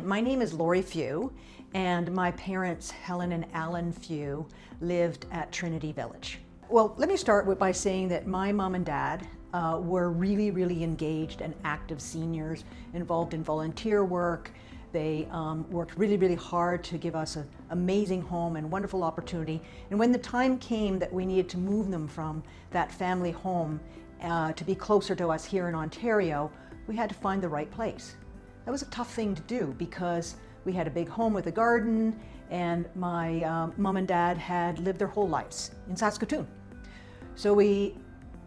My name is Laurie Few, and my parents, Helen and Alan Few, lived at Trinity Village. Well, let me start by saying that my mom and dad were really engaged and active seniors involved in volunteer work. They worked really hard to give us an amazing home and wonderful opportunity. And when the time came that we needed to move them from that family home to be closer to us here in Ontario, we had to find the right place. That was a tough thing to do because we had a big home with a garden, and my mom and dad had lived their whole lives in Saskatoon. So we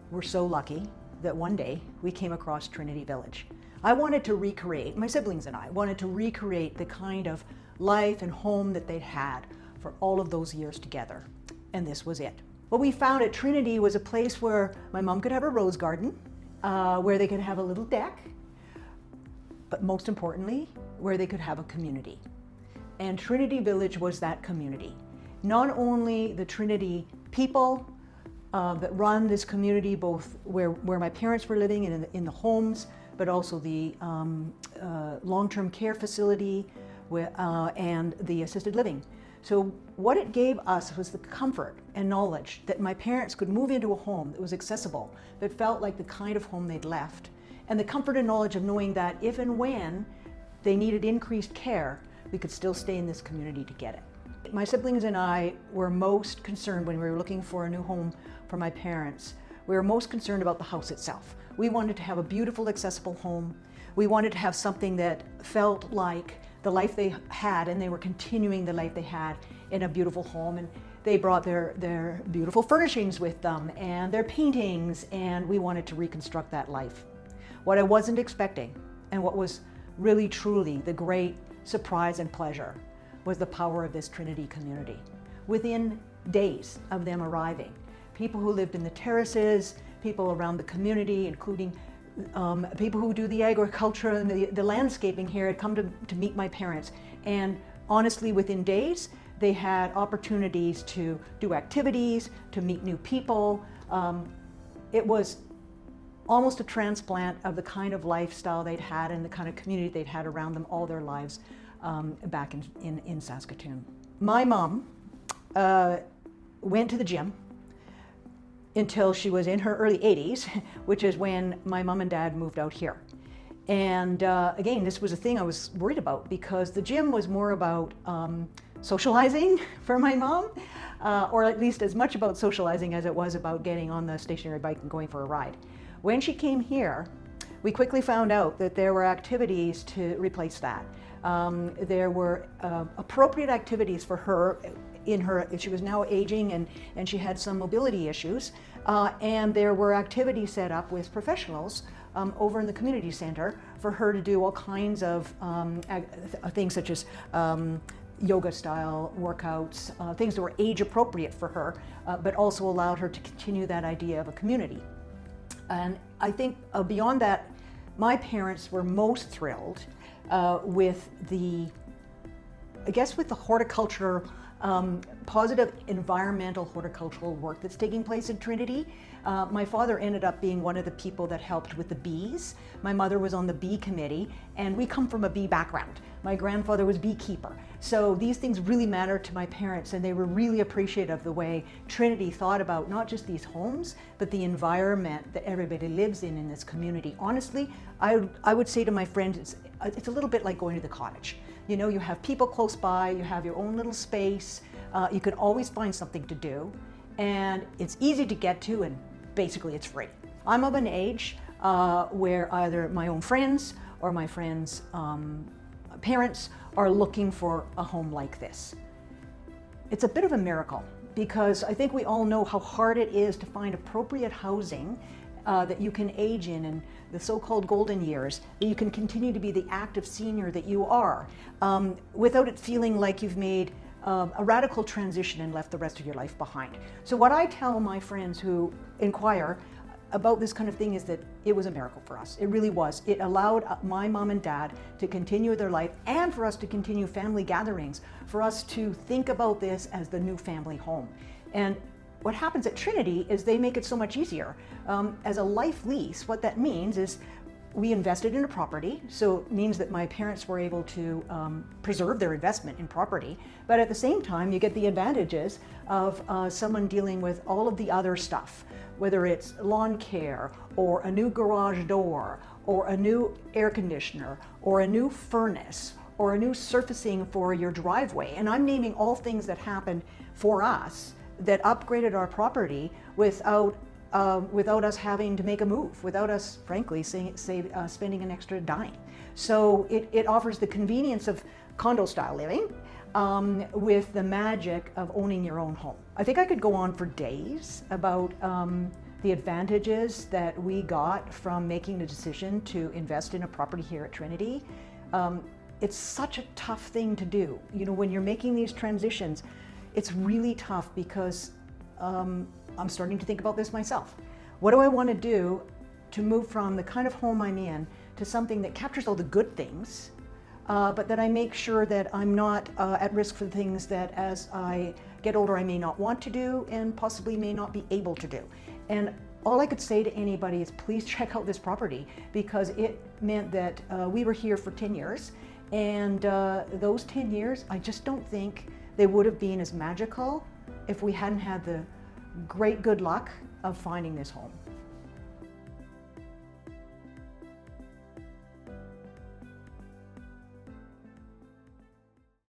were so lucky that one day we came across Trinity Village. I wanted to recreate, my siblings and I wanted to recreate the kind of life and home that they'd had for all of those years together, and this was it. What we found at Trinity was a place where my mom could have a rose garden, where they could have a little deck, but most importantly, where they could have a community. And Trinity Village was that community. Not only the Trinity people that run this community, both where my parents were living and in the homes, but also the long-term care facility and the assisted living. So what it gave us was the comfort and knowledge that my parents could move into a home that was accessible, that felt like the kind of home they'd left, and the comfort and knowledge of knowing that if and when they needed increased care, we could still stay in this community to get it. My siblings and I were most concerned when we were looking for a new home for my parents. We were most concerned about the house itself. We wanted to have a beautiful, accessible home. We wanted to have something that felt like the life they had, and they were continuing the life they had in a beautiful home. And they brought their beautiful furnishings with them and their paintings, and we wanted to reconstruct that life. What I wasn't expecting, and what was really truly the great surprise and pleasure, was the power of this Trinity community. Within days of them arriving, people who lived in the terraces, people around the community, including people who do the agriculture and the landscaping here, had come to meet my parents. And honestly, within days, they had opportunities to do activities, to meet new people. It was almost a transplant of the kind of lifestyle they'd had and the kind of community they'd had around them all their lives back in Saskatoon. My mom went to the gym until she was in her early 80s, which is when my mom and dad moved out here. And again, this was a thing I was worried about because the gym was more about socializing for my mom, or at least as much about socializing as it was about getting on the stationary bike and going for a ride. When she came here, we quickly found out that there were activities to replace that. There were appropriate activities for her she was now aging and she had some mobility issues. And there were activities set up with professionals over in the community center for her to do all kinds of things such as yoga style workouts, things that were age appropriate for her, but also allowed her to continue that idea of a community. And I think beyond that, my parents were most thrilled with the horticulture, positive environmental horticultural work that's taking place in Trinity. My father ended up being one of the people that helped with the bees. My mother was on the bee committee, and we come from a bee background. My grandfather was beekeeper. So these things really mattered to my parents, and they were really appreciative of the way Trinity thought about not just these homes, but the environment that everybody lives in this community. Honestly, I would say to my friends, it's a little bit like going to the cottage. You know, you have people close by, you have your own little space, you can always find something to do, and it's easy to get to, and basically it's free. I'm of an age where either my own friends or my friends' parents are looking for a home like this. It's a bit of a miracle because I think we all know how hard it is to find appropriate housing that you can age in the so-called golden years, that you can continue to be the active senior that you are, without it feeling like you've made a radical transition and left the rest of your life behind. So what I tell my friends who inquire about this kind of thing is that it was a miracle for us. It really was. It allowed my mom and dad to continue their life and for us to continue family gatherings, for us to think about this as the new family home. And what happens at Trinity is they make it so much easier. As a life lease, what that means is we invested in a property, so it means that my parents were able to preserve their investment in property, but at the same time you get the advantages of someone dealing with all of the other stuff, whether it's lawn care or a new garage door or a new air conditioner or a new furnace or a new surfacing for your driveway. And I'm naming all things that happened for us that upgraded our property without us having to make a move, without us, frankly, spending an extra dime. So it offers the convenience of condo-style living with the magic of owning your own home. I think I could go on for days about the advantages that we got from making the decision to invest in a property here at Trinity. It's such a tough thing to do. You know, when you're making these transitions, it's really tough because I'm starting to think about this myself. What do I want to do to move from the kind of home I'm in to something that captures all the good things, but that I make sure that I'm not at risk for things that as I get older I may not want to do and possibly may not be able to do. And all I could say to anybody is please check out this property, because it meant that we were here for 10 years. And those 10 years, I just don't think they would have been as magical if we hadn't had the great good luck of finding this home.